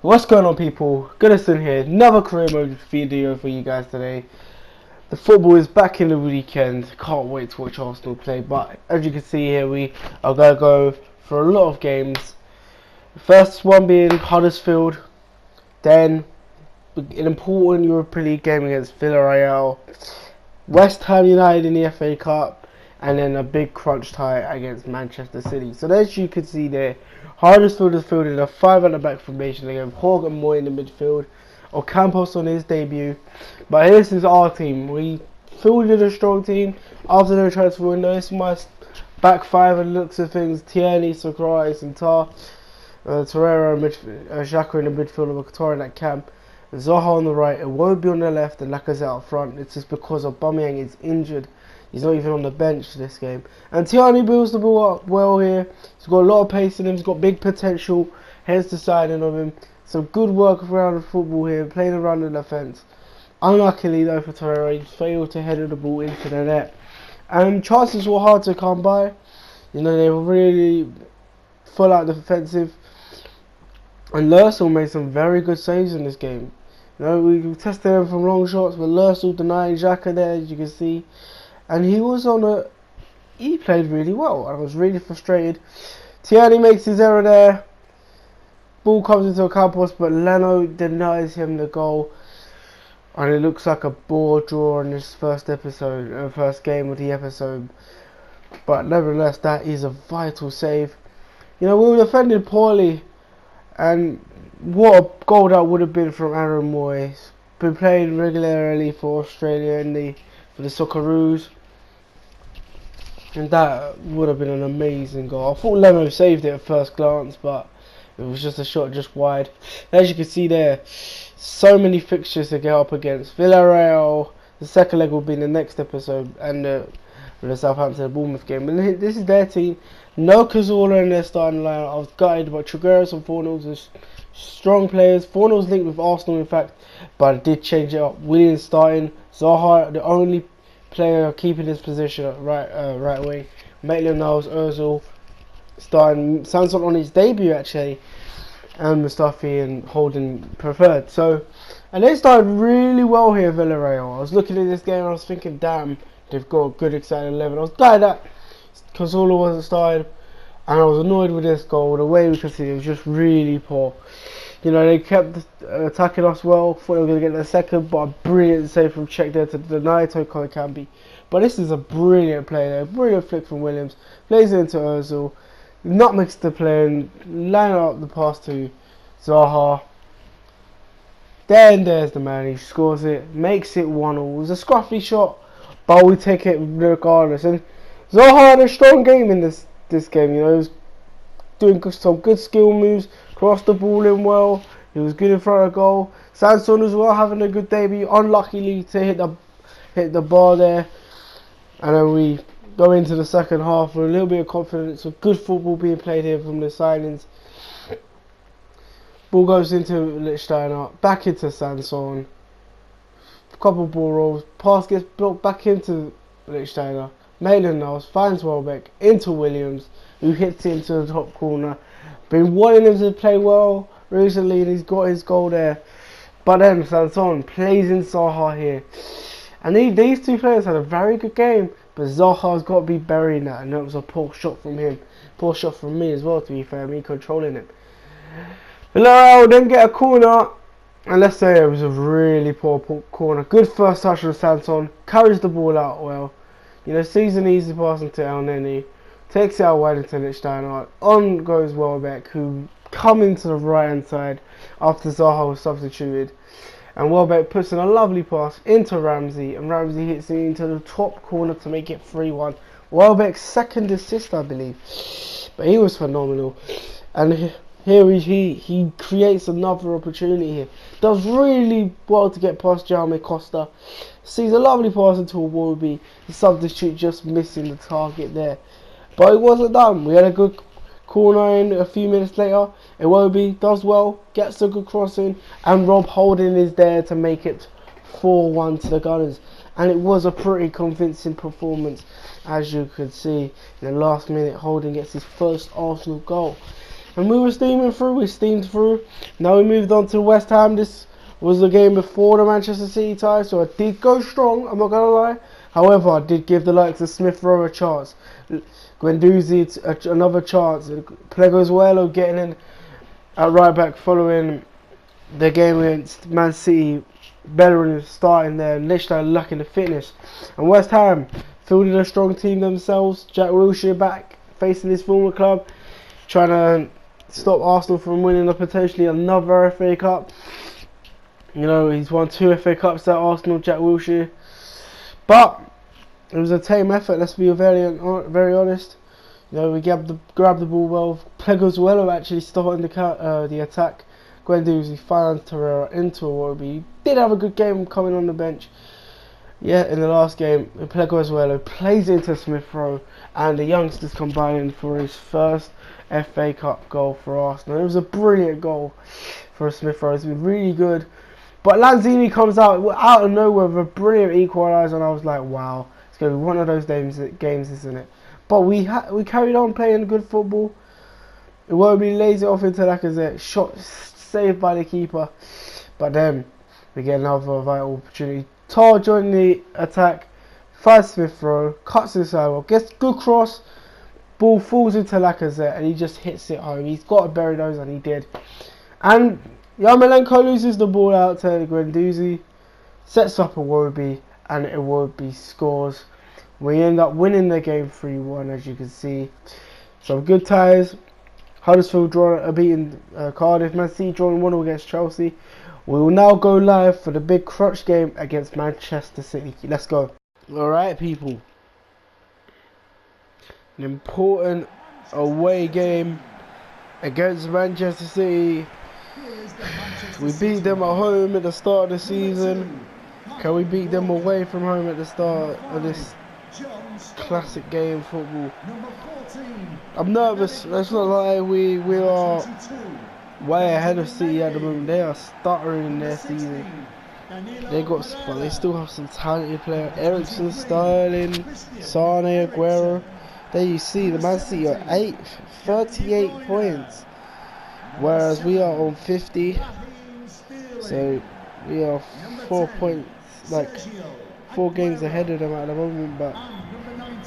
What's going on, people? Goodison here, another career mode video for you guys today. The football is back in the weekend, can't wait to watch Arsenal play, but as you can see here, we are going to go for a lot of games. The first one being Huddersfield, then an important Europa League game against Villarreal, West Ham United in the FA Cup, and then a big crunch tie against Manchester City. So as you can see there, Huddersfield is fielded a 5 at the back formation. They have Hogg and Moy in the midfield, Ocampos on his debut. But this is our team. We fielded a strong team after the transfer window. This is my back five and looks of things. Tierney, Sokratis and Tar, Torreira, Xhaka in the midfield, and Mkhitaryan in that camp. Zaha on the right, it won't be on the left, and Lacazette up front. It's just because Aubameyang is injured. He's not even on the bench this game. And Tierney builds the ball up well here. He's got a lot of pace in him. He's got big potential. Hence the signing of him. Some good work around the football here, playing around the defence. Unluckily though for Torreira, he failed to header the ball into the net. And chances were hard to come by. You know, they were really full out defensive. And Lursel made some very good saves in this game. You know, we tested him from long shots, but Lursel denying Xhaka there, as you can see. And he played really well. I was really frustrated. Tierney makes his error there. Ball comes into Ocampos, but Leno denies him the goal. And it looks like a ball draw in this first game of the episode. But nevertheless, that is a vital save. You know, we were defended poorly. And what a goal that would have been from Aaron Moy. He's been playing regularly for Australia for the Socceroos. And that would have been an amazing goal. I thought Leno saved it at first glance, but it was just a shot just wide. As you can see there, so many fixtures to get up against. Villarreal, the second leg will be in the next episode, and the Southampton Bournemouth game. And this is their team. No Cazorla in their starting line. I was gutted, but Trigueros and Fornals are strong players. Fornals linked with Arsenal, in fact, but I did change it up. Williams starting. Zaha, the only player keeping his position at right wing. Maitland-Niles, Ozil starting. Sanson on his debut actually, and Mustafi and Holden preferred. So, and they started really well here, Villarreal. I was looking at this game and I was thinking, damn, they've got a good exciting 11. I was glad that Cazorla wasn't started, and I was annoyed with this goal. The way we could see it was just really poor. You know, they kept attacking us well. Thought they were going to get the second, but a brilliant save from Czech there to deny Toko Kambi. But this is a brilliant play there. Brilliant flick from Williams. Plays it into Ozil. Nutmegs the play and line up the pass to Zaha. There's the man. He scores it. Makes it 1-1. It was a scruffy shot, but we take it regardless. And Zaha had a strong game in this game. You know, he was doing some good skill moves. Crossed the ball in well. He was good in front of goal. Sanson as well, having a good debut. Unluckily to hit the bar there. And then we go into the second half with a little bit of confidence. With good football being played here from the signings. Ball goes into Lichtsteiner. Back into Sanson. Couple ball rolls. Pass gets blocked back into Lichtsteiner. Maitland-Niles finds Welbeck into Williams, who hits it into the top corner. Been wanting him to play well recently, and he's got his goal there. But then Sanson plays in Zaha here, and these two players had a very good game. But Zaha's got to be burying that, and that was a poor shot from him. Poor shot from me as well, to be fair, me controlling it. Villarreal then get a corner, and let's say it was a really poor corner. Good first touch from Sanson, carries the ball out well. You know, sees an easy pass into El Neni. Takes it out wide into Lichtsteiner. On goes Welbeck, who come into the right hand side after Zaha was substituted. And Welbeck puts in a lovely pass into Ramsey, and Ramsey hits it into the top corner to make it 3-1. Welbeck's second assist, I believe. But he was phenomenal. And here he creates another opportunity here. Does really well to get past Jaume Costa. Sees a lovely pass into a Iwobi. The substitute just missing the target there. But it wasn't done. We had a good corner in a few minutes later. Iwobi does well, gets a good crossing, and Rob Holding is there to make it 4-1 to the Gunners. And it was a pretty convincing performance, as you could see. In the last minute, Holding gets his first Arsenal goal. And we were steaming through, we steamed through. Now we moved on to West Ham. This was the game before the Manchester City tie, so I did go strong, I'm not going to lie. However, I did give the likes of Smith Rowe a chance. Guendouzi another chance. Pleguezuelo getting in at right back following the game against Man City. Bellerin starting there, Lichtstein lacking the fitness. And West Ham fielding a strong team themselves. Jack Wilshere back facing his former club, trying to stop Arsenal from winning potentially another FA Cup. You know, he's won 2 FA Cups at Arsenal, Jack Wilshere. But it was a tame effort, let's be very honest. You know, we grabbed the ball well. Pleguezuelo actually starting the attack. Guendouzi finds Torreira into Iwobi. He did have a good game coming on the bench. Yeah, in the last game, Pleguezuelo plays into Smith Rowe, and the youngsters combining for his first FA Cup goal for Arsenal. It was a brilliant goal for Smith Rowe. It's been really good. But Lanzini comes out of nowhere with a brilliant equaliser, and I was like, wow, it's going to be one of those games, isn't it? But we carried on playing good football. Iwobi lays it off into Lacazette, shot saved by the keeper. But then we get another vital opportunity. Tar joining the attack, finds Smith Rowe, cuts inside, well, gets good cross, ball falls into Lacazette, and he just hits it home. He's got to bury those, and he did. And Yarmolenko loses the ball out to Guendouzi, sets up Iwobi, and Iwobi scores. We end up winning the game 3-1, as you can see. Some good ties. Huddersfield beating Cardiff. Man City drawing 1-0 against Chelsea. We will now go live for the big crutch game against Manchester City. Let's go. Alright, people. An important away game against Manchester City. We beat them at home at the start of the season. Can we beat them away from home at the start of this classic game of football? I'm nervous, let's not lie. We are way ahead of City at the moment. They are stuttering in their season. But they still have some talented players. Eriksen, Sterling, Sane, Aguero. There you see, the Man City are 38 points, whereas we are on 50. So we are 4 points, like 4 games ahead of them at the moment. But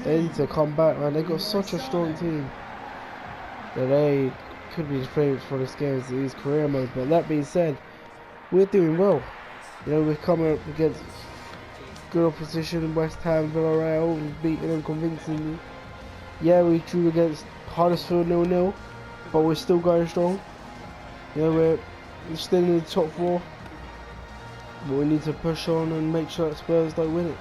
they need to come back, man. They got such a strong team that they could be the favourites for this game as it is career mode. But that being said, we're doing well. You know, we're coming up against good opposition, West Ham, Villarreal, we've beaten them convincingly. Yeah, we drew against Huddersfield 0-0, but we're still going strong. You know, we're still in the top 4, but we need to push on and make sure that Spurs don't win it.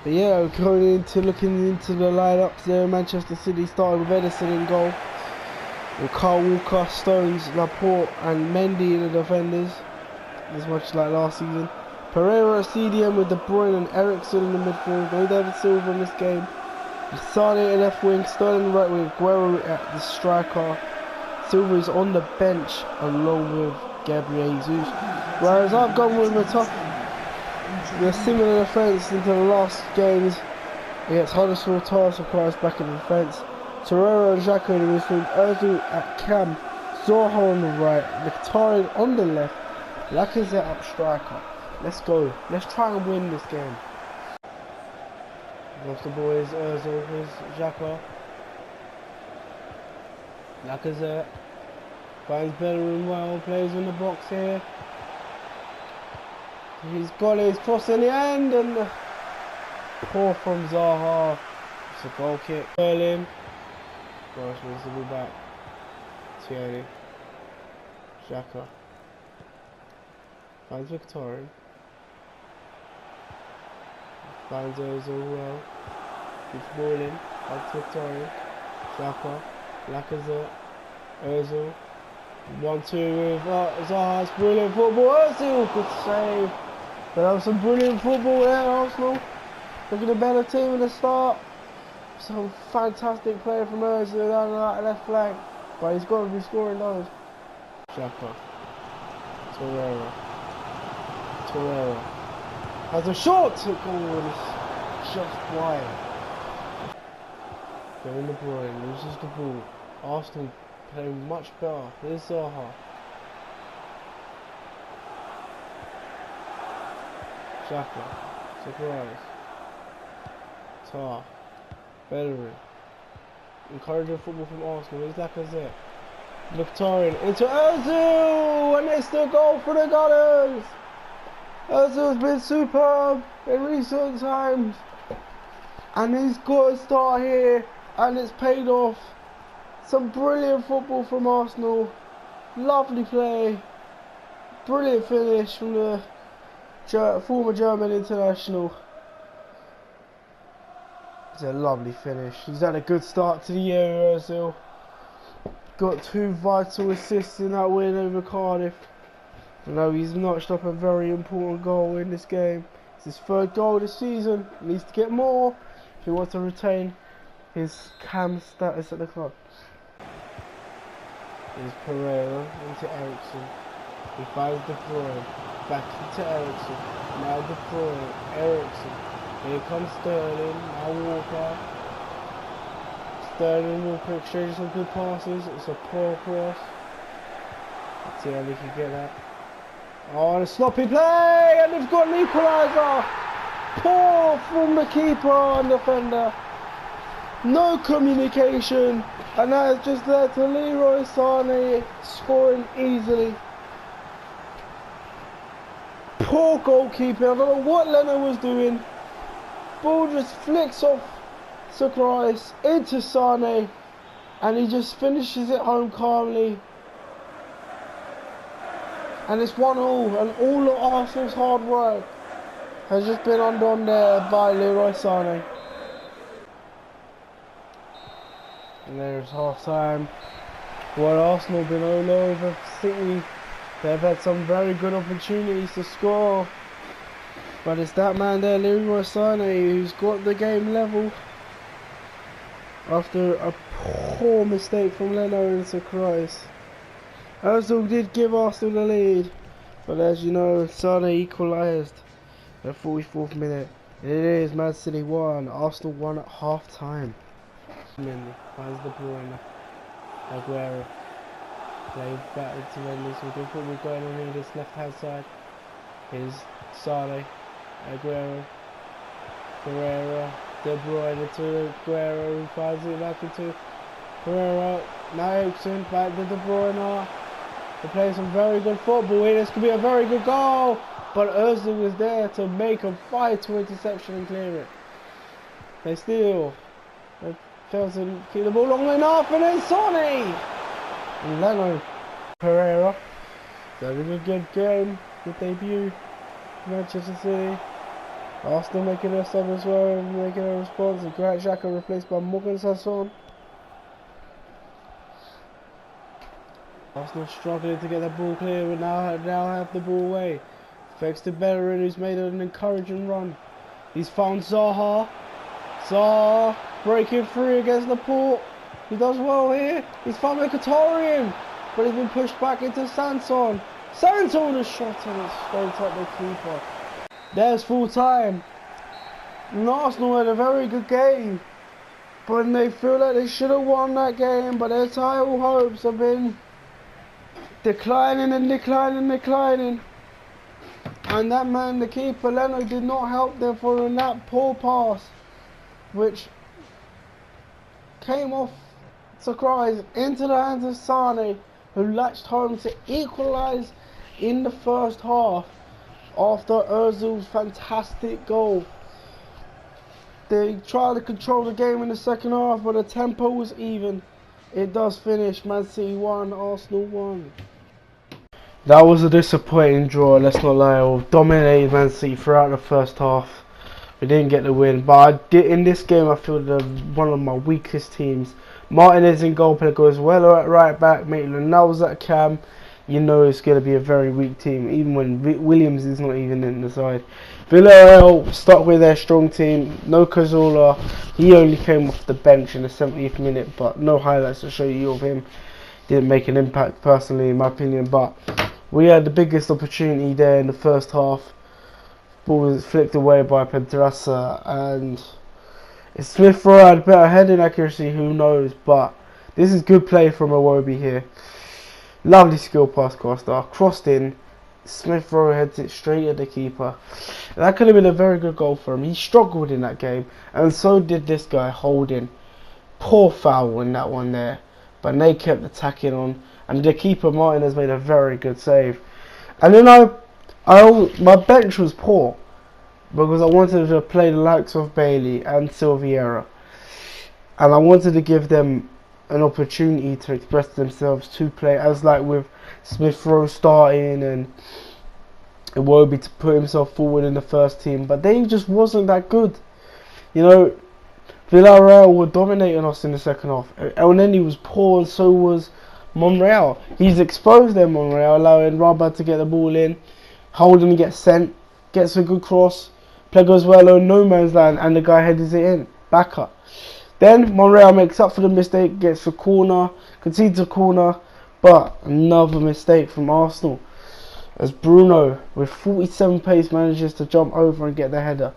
But yeah, we're looking into the lineups there. Manchester City started with Edison in goal, with Carl Walker, Stones, Laporte and Mendy in the defenders, as much like last season. Pereira at CDM with De Bruyne and Eriksen in the midfield. No David Silva in this game. Sane at left wing, Sterling right wing, Aguero at the striker. Silva is on the bench along with Gabriel Jesus. Whereas I've gone with a similar defence into the last games against Huddersfield. Torres acquires back in the defence. Torreira and Xhaka in the midfield, Ozil at cam, Zaha on the right, Mkhitaryan on the left, Lacazette up striker. Let's go. Let's try and win this game. Off the boys, Ozil with Xhaka. Lacazette finds Bellerin well, plays in the box here. He's got his cross in the end, and poor from Zaha. It's a goal kick. Berlin. Gosh, needs to be back. Tierney. Xhaka. Finds Mkhitaryan. Finds Ozil well. Keeps ball in. Up to Mkhitaryan. Xhaka. Lacazette. Ozil. 1-2 with Zaha's brilliant football. Ozil, good save. But that was some brilliant football there, Arsenal. Looking a better team at the start. Some fantastic play from Ozil down the left flank. But he's got to be scoring those. Xhaka. Torreira. Has a shot to goal. It's just wide. Going De Bruyne loses the ball. Arsenal playing much better. Here's Zaha. Xhaka. Surprise. Tar. Bellerin. Encouraging football from Arsenal. Here's Lacazette. Mkhitaryan into Ozil, and it's the goal for the Gunners. Ozil's been superb in recent times, and he's got a start here, and it's paid off. Some brilliant football from Arsenal. Lovely play. Brilliant finish from the former German international. It's a lovely finish. He's had a good start to the year, Ozil. Got 2 vital assists in that win over Cardiff. I know he's notched up a very important goal in this game. It's his 3rd goal this season. He needs to get more if he wants to retain his CAM status at the club. Here's Pereira into Ericsson. He finds De Bruyne. Back into Ericsson. Now De Bruyne. Ericsson. Here comes Sterling. Now Walker. Sterling and Walker exchange some good passes. It's a poor cross. Let's see how we can get that. Oh, and a sloppy play, and they've got an equaliser. Poor from the keeper and defender. No communication, and that has just led to Leroy Sané scoring easily. Poor goalkeeping. I don't know what Leno was doing. Ball just flicks off Sakrais into Sané, and he just finishes it home calmly. And it's 1-1, and all of Arsenal's hard work has just been undone there by Leroy Sané. And there's half time. Well, Arsenal have been all over City. They've had some very good opportunities to score, but it's that man there, Leroy Sané, who's got the game level after a poor mistake from Leno and Sakrais. Ozil did give Arsenal the lead, but as you know, Sané equalised at the 44th minute. It is Man City 1, Arsenal 1 at half time. Finds De Bruyne. Aguero. Play back into Mendy, some good football going on in this left hand side. Here's Sané. Aguero. Pereira. De Bruyne into Aguero, who finds it back into Pereira. Now Ericsson, back to De Bruyne. They're playing some very good football here. This could be a very good goal, but Ozil was there to make a vital interception and clear it. They failed to keep the ball long enough, and then Sané! And Leno. Pereira. Having a good game, good debut. Manchester City. Arsenal making a sub as well, making a response. And Granit Xhaka replaced by Morgan Sanson. Arsenal struggling to get the ball clear, and now have the ball away. Thanks to Bellerin, who's made an encouraging run. He's found Zaha. Zaha breaking free against Laporte. He does well here. He's found Mkhitaryan, but he's been pushed back into Sanson. Sanson has shot, and it's straight at the keeper. There's full time. And Arsenal had a very good game, but they feel like they should have won that game, but their title hopes have been declining and declining. And that man, the keeper, Leno, did not help them following that poor pass, which came off Sakrais into the hands of Sané, who latched home to equalise in the first half after Ozil's fantastic goal. They tried to control the game in the second half, but the tempo was even. It does finish Man City 1, Arsenal 1. That was a disappointing draw, let's not lie. We dominated Man City throughout the first half. We didn't get the win, but in this game I feel they're one of my weakest teams. Martinez in goal, goes well at right back, Maitland-Niles at cam. You know it's going to be a very weak team, even when Williams is not even in the side. Villarreal stuck with their strong team. No Cazorla, he only came off the bench in the 70th minute, but no highlights to show you of him. Didn't make an impact personally, in my opinion, but we had the biggest opportunity there in the first half. Ball was flicked away by Pedraza, and if Smith Rowe had better heading accuracy, who knows, but This is good play from Iwobi here. Lovely skill pass, Costa. Crossed in. Smith Rowe heads it straight at the keeper. That could have been a very good goal for him. He struggled in that game, and so did this guy Holding. Poor foul in that one there, but they kept attacking on, and the keeper Martin has made a very good save. And then my bench was poor because I wanted to play the likes of Bailey and Silviera, and I wanted to give them an opportunity to express themselves, to play, as like with Smith Rowe starting and Iwobi to put himself forward in the first team, but they just wasn't that good. You know, Villarreal were dominating us in the second half. El Neni was poor, and so was Monreal. He's exposed them, Monreal, allowing Rabat to get the ball in. Holden gets sent, gets a good cross. Play goes well on no man's land, and the guy heads it in. Back up. Then Monreal makes up for the mistake, gets a corner, concedes a corner, but another mistake from Arsenal, as Bruno, with 47 pace, manages to jump over and get the header.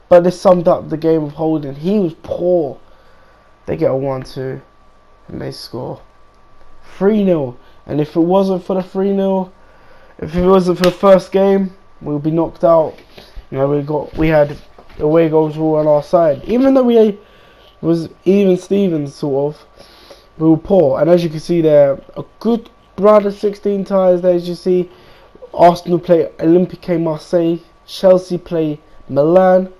But this summed up the game of Holding. He was poor. They get a 1-2 and they score 3-0. And if it wasn't for the 3-0, if it wasn't for the first game, we'll be knocked out. You know, we had away goals all on our side. Even though we was even Stevens sort of, we were poor. And as you can see there, a good run of 16 ties there. As you see, Arsenal play Olympique Marseille, Chelsea play Milan.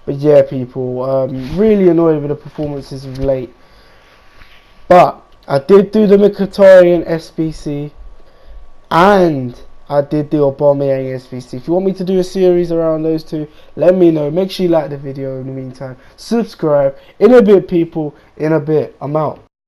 But yeah, people, really annoyed with the performances of late. But I did do the Mkhitaryan SBC, and I did the Aubameyang SBC. If you want me to do a series around those two, let me know. Make sure you like the video in the meantime. Subscribe. In a bit, people. In a bit. I'm out.